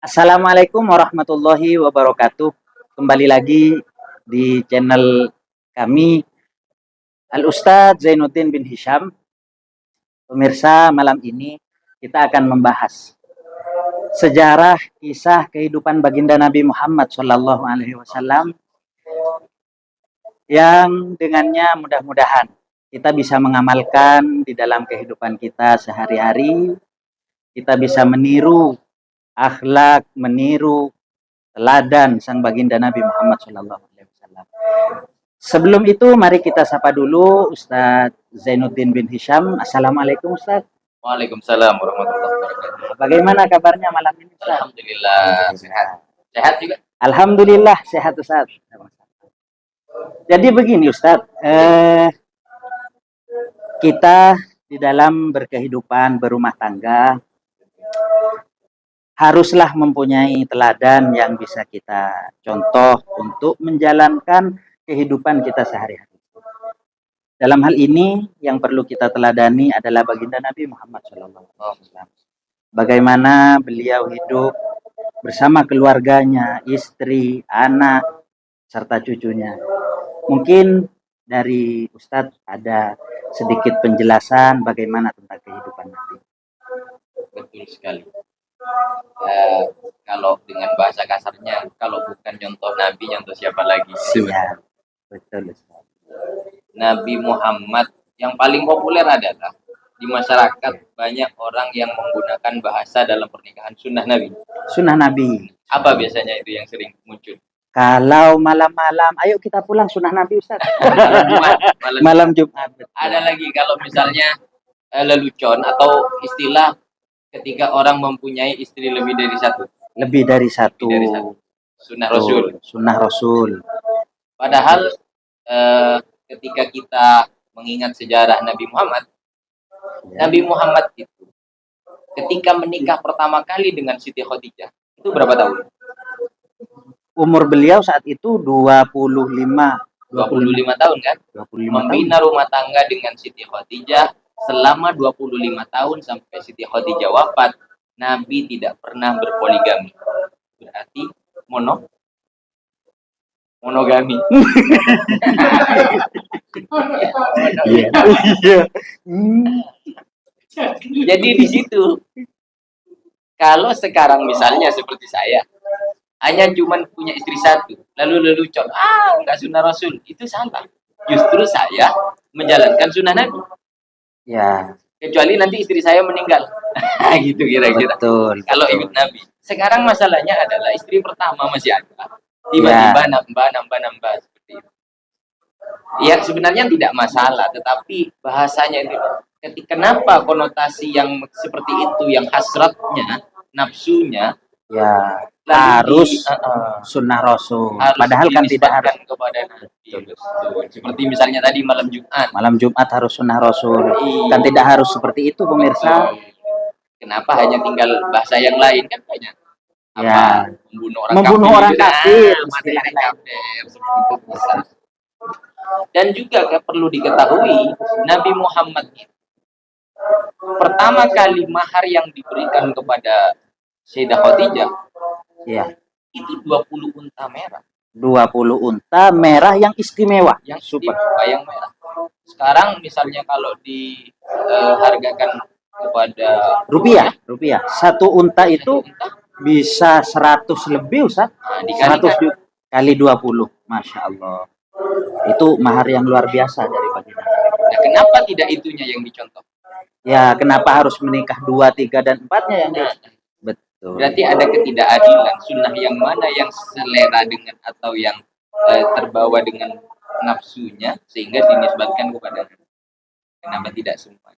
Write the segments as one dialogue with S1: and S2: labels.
S1: Assalamualaikum warahmatullahi wabarakatuh. Kembali lagi di channel kami Al-Ustadz Zainuddin bin Hisham. Pemirsa, malam ini kita akan membahas sejarah kisah kehidupan baginda Nabi Muhammad SAW yang dengannya mudah-mudahan kita bisa mengamalkan di dalam kehidupan kita sehari-hari. Kita bisa meniru akhlak, meniru teladan sang baginda Nabi Muhammad SAW. Sebelum itu, mari kita sapa dulu Ustadz Zainuddin bin Hisham. Assalamualaikum Ustadz.
S2: Waalaikumsalam warahmatullahi wabarakatuh.
S1: Bagaimana kabarnya malam ini Ustadz?
S2: Alhamdulillah sehat. Sehat juga?
S1: Alhamdulillah sehat Ustadz. Jadi begini Ustadz, kita di dalam berkehidupan berumah tangga haruslah mempunyai teladan yang bisa kita contoh untuk menjalankan kehidupan kita sehari-hari. Dalam hal ini yang perlu kita teladani adalah baginda Nabi Muhammad SAW. Bagaimana beliau hidup bersama keluarganya, istri, anak, serta cucunya. Mungkin dari Ustadz ada sedikit penjelasan bagaimana tentang kehidupan Nabi.
S2: Betul sekali. Kalau dengan bahasa kasarnya, kalau bukan contoh Nabi, contoh siapa lagi?
S1: Iya, betul.
S2: Nabi Muhammad yang paling populer adalah di masyarakat banyak orang yang menggunakan bahasa dalam pernikahan sunnah Nabi.
S1: Sunnah Nabi.
S2: Apa biasanya itu yang sering muncul?
S1: Kalau malam-malam, ayo kita pulang sunnah Nabi Ustaz. Malam Jumat.
S2: Ada lagi kalau misalnya lelucon atau istilah ketika orang mempunyai istri lebih dari satu.
S1: Lebih dari satu.
S2: Sunnah Rasul.
S1: Sunnah Rasul.
S2: Padahal ketika kita mengingat sejarah Nabi Muhammad, ya. Nabi Muhammad itu ketika menikah pertama kali dengan Siti Khadijah, itu berapa tahun?
S1: Umur beliau saat itu 25
S2: tahun kan?
S1: 25
S2: Membina
S1: tahun.
S2: rumah tangga dengan Siti Khadijah selama 25 tahun sampai Siti Khadijah wafat. Nabi tidak pernah berpoligami. Berarti monogami.
S1: Iya.
S2: Jadi di situ kalau sekarang misalnya seperti saya hanya cuman punya istri satu, lalu lelucon, enggak sunnah Rasul, itu salah. Justru saya menjalankan sunnah Nabi.
S1: Ya.
S2: Kecuali nanti istri saya meninggal, gitu kira-kira.
S1: Betul.
S2: Kalau ikut Nabi. Sekarang masalahnya adalah istri pertama masih ada, tiba-tiba nambah seperti itu. Ya sebenarnya tidak masalah, tetapi bahasanya itu. Kenapa konotasi yang seperti itu, yang hasratnya, nafsunya,
S1: ya harus sunnah Rasul.
S2: Harus
S1: padahal kan tidak harus
S2: kepada Nabi. Seperti misalnya tadi malam Jumat.
S1: Malam Jumat harus sunnah Rasul. Kan tidak harus seperti itu pemirsa.
S2: Kenapa hanya tinggal bahasa yang lain kan banyak.
S1: Ya.
S2: Membunuh orang kafir. Dan juga perlu diketahui Nabi Muhammad itu pertama kali mahar yang diberikan kepada Sayyidah Khadijah, ya, itu 20 unta merah. 20
S1: unta merah yang istimewa,
S2: yang super, yang merah. Sekarang misalnya kalau dihargakan kepada
S1: rupiah. Satu unta itu bisa 100 lebih Ustaz. 100 kali 20. Masya Allah. Itu mahar yang luar biasa dari baginda.
S2: Nah, kenapa tidak itunya yang dicontoh?
S1: Ya, kenapa harus menikah 2, 3, dan 4-nya yang
S2: betul. Berarti ada ketidakadilan. Sunnah yang mana yang selera dengan atau yang terbawa dengan nafsunya sehingga dinisbatkan kepada Nabi. Kenapa tidak semua?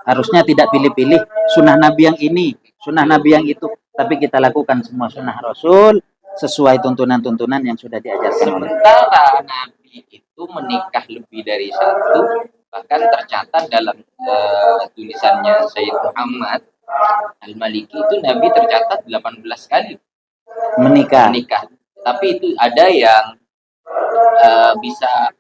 S1: Harusnya tidak pilih-pilih sunnah Nabi yang ini, sunnah Nabi yang itu, tapi kita lakukan semua sunnah Rasul sesuai tuntunan-tuntunan yang sudah diajarkan.
S2: Sementara Nabi itu menikah lebih dari satu, bahkan tercatat dalam tulisannya Sayyid Muhammad Al-Maliki itu Nabi tercatat 18 kali menikah. Tapi itu ada yang bisa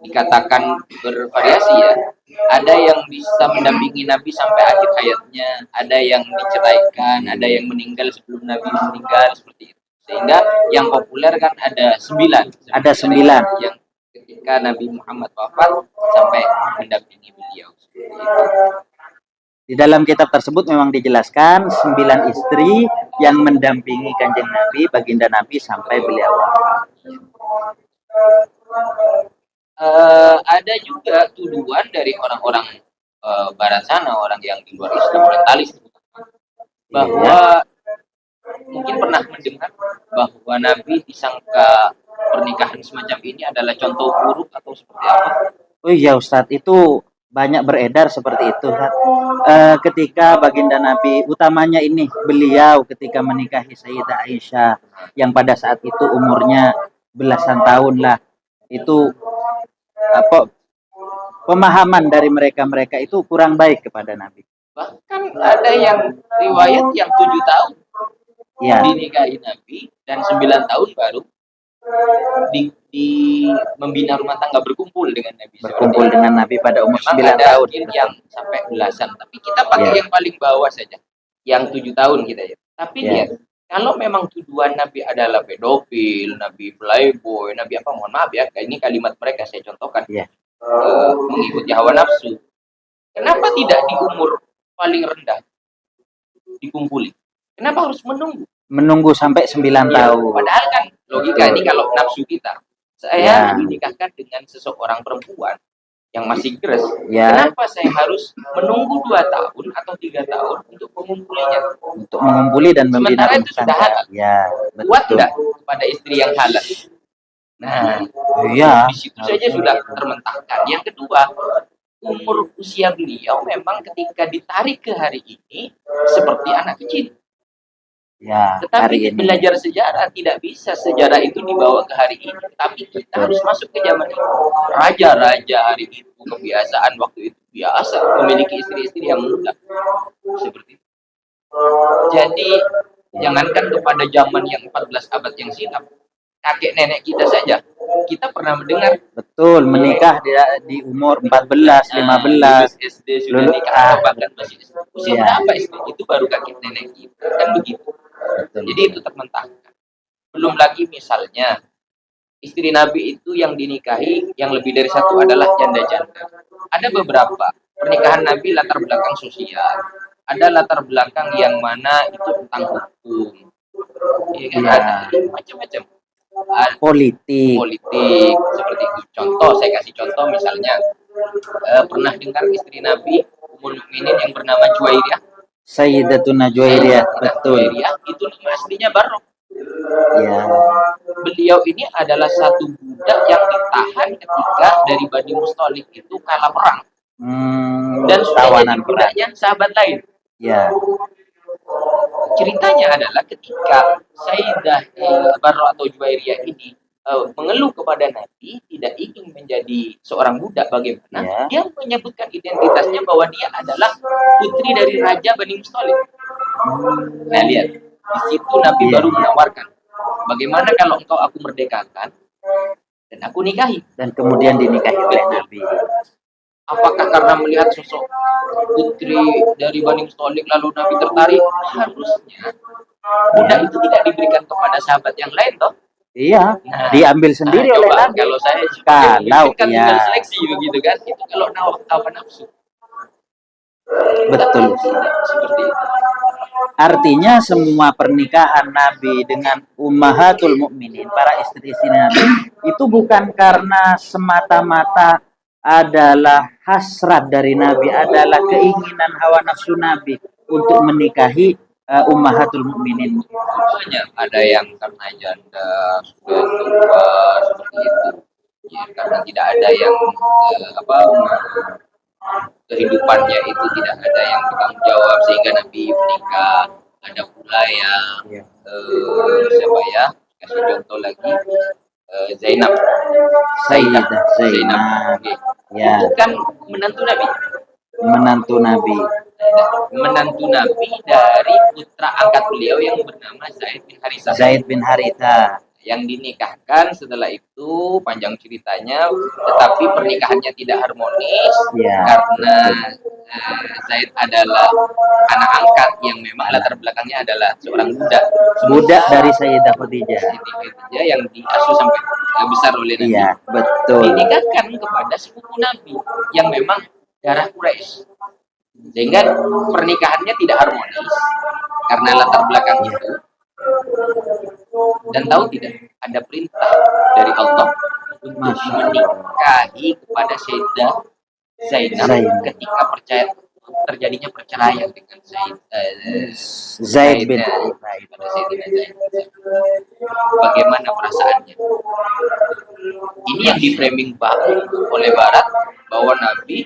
S2: dikatakan bervariasi ya. Ada yang bisa mendampingi Nabi sampai akhir hayatnya, ada yang diceraikan, ada yang meninggal sebelum Nabi meninggal seperti itu. Sehingga yang populer kan ada 9.
S1: Ada 9.
S2: Yang ketika Nabi Muhammad wafat sampai mendampingi beliau.
S1: Di dalam kitab tersebut memang dijelaskan 9 istri yang mendampingi Kanjeng Nabi, baginda Nabi sampai beliau wafat.
S2: Ada juga tuduhan dari orang-orang barat sana, orang yang di luar Islam, orientalis, bahwa mungkin pernah mendengar bahwa Nabi disangka pernikahan semacam ini adalah contoh buruk atau seperti apa?
S1: Oh iya Ustadz, itu banyak beredar seperti itu. Ketika baginda Nabi, utamanya ini beliau ketika menikahi Sayyidah Aisyah yang pada saat itu umurnya belasan tahun lah, itu apa pemahaman dari mereka itu kurang baik kepada Nabi.
S2: Bahkan ada yang riwayat yang 7 tahun
S1: ya,
S2: dinikahi Nabi dan 9 tahun baru di membina rumah tangga, berkumpul dengan Nabi.
S1: Berkumpul dengan Nabi pada umur 9 tahun.
S2: Yang sampai belasan, tapi kita pakai yang paling bawah saja, yang 7 tahun kita ya. Tapi lihat, kalau memang tujuan Nabi adalah pedofil, Nabi playboy, Nabi apa, mohon maaf ya, ini kalimat mereka saya contohkan, mengikuti hawa nafsu. Kenapa tidak di umur paling rendah dikumpuli? Kenapa harus menunggu sampai 9 tahun? Padahal kan logika ini kalau nafsu kita, saya dinikahkan dengan seseorang perempuan yang masih keras, kenapa saya harus menunggu 2 tahun atau 3 tahun untuk mengumpulinya? Untuk mengumpuli dan membina. Sementara itu sudah halal. Kuat tidak pada istri yang halal? Nah, di situ saja sudah termentahkan. Yang kedua, umur usia beliau memang ketika ditarik ke hari ini seperti anak kecil. Tetapi belajar sejarah tidak bisa sejarah itu dibawa ke hari ini. Tapi kita harus masuk ke zaman itu. Raja-raja hari itu, kebiasaan waktu itu biasa memiliki istri-istri yang muda. Seperti itu. Jadi jangankan kepada zaman yang 14 abad yang silam, kakek nenek kita saja, kita pernah mendengar menikah di umur 14, 15, SD sudah nikah, atau bahkan masih usia berapa istri itu baru kakek nenek kita, kan begitu. Jadi itu termentahkan. Belum lagi misalnya istri Nabi itu yang dinikahi yang lebih dari satu adalah janda-janda. Ada beberapa pernikahan Nabi latar belakang sosial, ada latar belakang yang mana itu tentang hukum, ada macam-macam. Politik seperti itu. Contoh, saya kasih contoh misalnya, pernah dengar istri Nabi Ummul Mukminin yang bernama Juwairiyah? Sayyidatuna Juwairiyah, betul. Juwairiyah itu nama aslinya Barok. Beliau ini adalah satu budak yang ditahan ketika dari Bani Mustalik itu kalah perang. Dan sudah jadi budaknya sahabat lain. Ceritanya adalah ketika Sayyidah Barok atau Juwairiyah ini mengeluh kepada Nabi tidak ingin menjadi seorang budak, bagaimana dia menyebutkan identitasnya bahwa dia adalah putri dari Raja Bani Mustalik. Nah lihat, di situ Nabi baru menawarkan, bagaimana kalau engkau aku merdekakan dan aku nikahi, dan kemudian dinikahi oleh Nabi. Apakah karena melihat sosok putri dari Bani Mustalik lalu Nabi tertarik? Harusnya budak itu tidak diberikan kepada sahabat yang lain toh. Diambil sendiri oleh Nabi. Kalau saya kan tinggal seleksi begitu kan, itu kalau hawa nafsu. Betul. Seperti itu.
S1: Artinya semua pernikahan Nabi dengan Ummahatul Mukminin, para istri-istri Nabi, itu bukan karena semata-mata adalah hasrat dari Nabi, adalah keinginan hawa nafsu Nabi untuk menikahi Ummahatul Mukminin.
S2: Banyak ada yang karena janda sudah tua seperti itu, karena tidak ada yang kehidupannya itu tidak ada yang bertanggung jawab sehingga Nabi menikah. Ada pula yang siapa ya, kasih contoh lagi, Zainab. Itu kan menantu Nabi. Menantu Nabi dari putra angkat beliau yang bernama Zaid bin Haritha. yang dinikahkan setelah itu panjang ceritanya, tetapi pernikahannya tidak harmonis
S1: Ya.
S2: karena Zaid adalah anak angkat yang memang latar belakangnya adalah seorang budak.
S1: Budak dari Sayyidah Khadijah.
S2: Siti Khadijah yang diasuh sampai besar oleh Nabi.
S1: Iya, betul.
S2: Dinikahkan kepada sepupu Nabi yang memang darah Quraisy. Sehingga pernikahannya tidak harmonis karena latar belakang itu. Dan tahu tidak, ada perintah dari Allah untuk menikahi kepada Sayyidah Zainab ketika terjadinya perceraian dengan
S1: Zaid bin
S2: pada Sayyidina Zaid. Bagaimana perasaannya? Ini yang di framing banget oleh Barat bahwa Nabi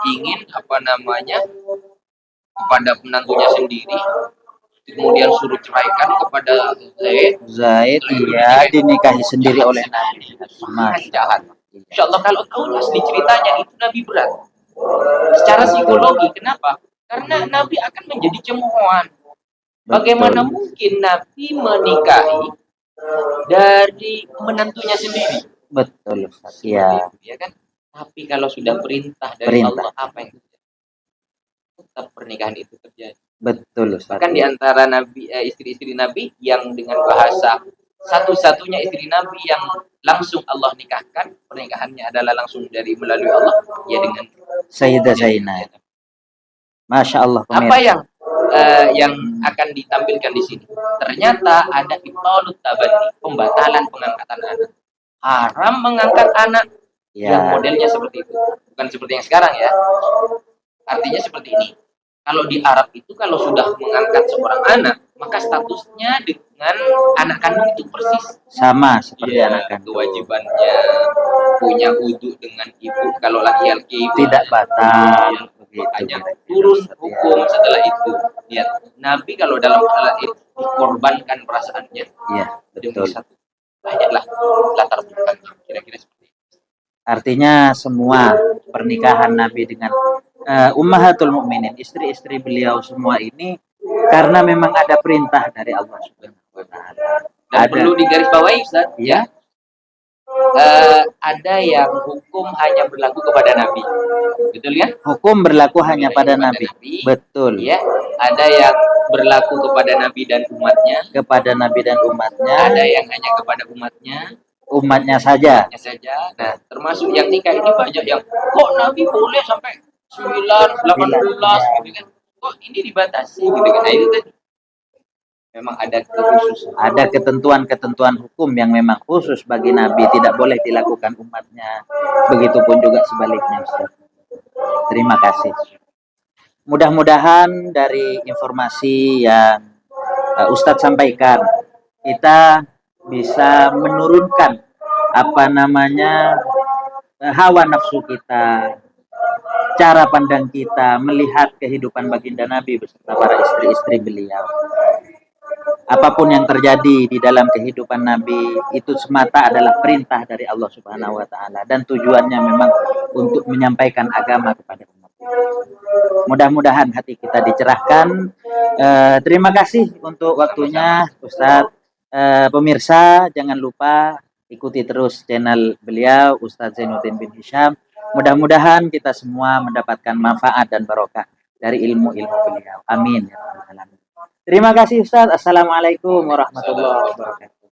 S2: ingin kepada menantunya sendiri, kemudian suruh ceraikan kepada Zaid,
S1: iya, dinikahi sendiri oleh Nabi.
S2: Jahat. Insya Allah kalau tahu asli ceritanya itu Nabi berat. Secara psikologi, kenapa? Karena Nabi akan menjadi cemoohan. Bagaimana mungkin Nabi menikahi dari menantunya sendiri?
S1: Betul, ya.
S2: Ya kan? Tapi kalau sudah perintah dari Allah, apa yang terjadi? Tetap pernikahan itu terjadi.
S1: Betul, Ustaz.
S2: Bahkan di antara Nabi, istri-istri Nabi yang dengan bahasa satu-satunya istri Nabi yang langsung Allah nikahkan, pernikahannya adalah langsung melalui Allah, ya dengan
S1: Sayyidah Zainab. Masya Allah.
S2: Pemirsa. Apa yang akan ditampilkan di sini? Ternyata ada ibtalut tabani, pembatalan pengangkatan anak. Haram mengangkat anak yang modelnya seperti itu. Bukan seperti yang sekarang ya. Artinya seperti ini. Kalau di Arab itu kalau sudah mengangkat seorang anak, maka statusnya dengan anak kandung itu persis
S1: sama seperti anak kandung.
S2: Kewajibannya punya wudu dengan ibu. Kalau laki-laki
S1: tidak batal.
S2: Makanya turun hukum setelah itu. Lihat, Nabi kalau dalam hal itu dikorbankan perasaannya.
S1: Iya, betul.
S2: Banyaklah latar belakangnya kira-kira seperti itu.
S1: Artinya semua pernikahan Nabi dengan Ummahatul Mukminin, istri-istri beliau semua ini karena memang ada perintah dari Allah Subhanahu wa taala.
S2: Dan perlu digarisbawahi, Ustaz, ya. Ada yang hukum hanya berlaku kepada Nabi. Betul ya?
S1: Hukum berlaku hanya pada Nabi. Betul.
S2: Ya. Ada yang berlaku kepada Nabi dan umatnya.
S1: Kepada Nabi dan umatnya.
S2: Ada yang hanya kepada umatnya.
S1: Umatnya saja.
S2: Nah, termasuk yang nikah ini banyak yang kok Nabi boleh sampai 9, 18 gitu kan. Kok ini dibatasi gitu kan. Nah, itu tadi. Memang ada kekhususan. Ada
S1: ketentuan-ketentuan hukum yang memang khusus bagi Nabi, tidak boleh dilakukan umatnya. Begitupun juga sebaliknya, Ustaz. Terima kasih. Mudah-mudahan dari informasi yang Ustadz sampaikan, kita bisa menurunkan hawa nafsu kita, cara pandang kita melihat kehidupan baginda Nabi beserta para istri-istri beliau. Apapun yang terjadi di dalam kehidupan Nabi itu semata adalah perintah dari Allah Subhanahu wa taala dan tujuannya memang untuk menyampaikan agama kepada umat. Mudah-mudahan hati kita dicerahkan. Terima kasih untuk waktunya, Ustadz. Pemirsa, jangan lupa ikuti terus channel beliau, Ustadz Zainuddin bin Hisham. Mudah-mudahan kita semua mendapatkan manfaat dan barokah dari ilmu-ilmu beliau. Amin. Terima kasih Ustaz. Assalamualaikum warahmatullahi wabarakatuh.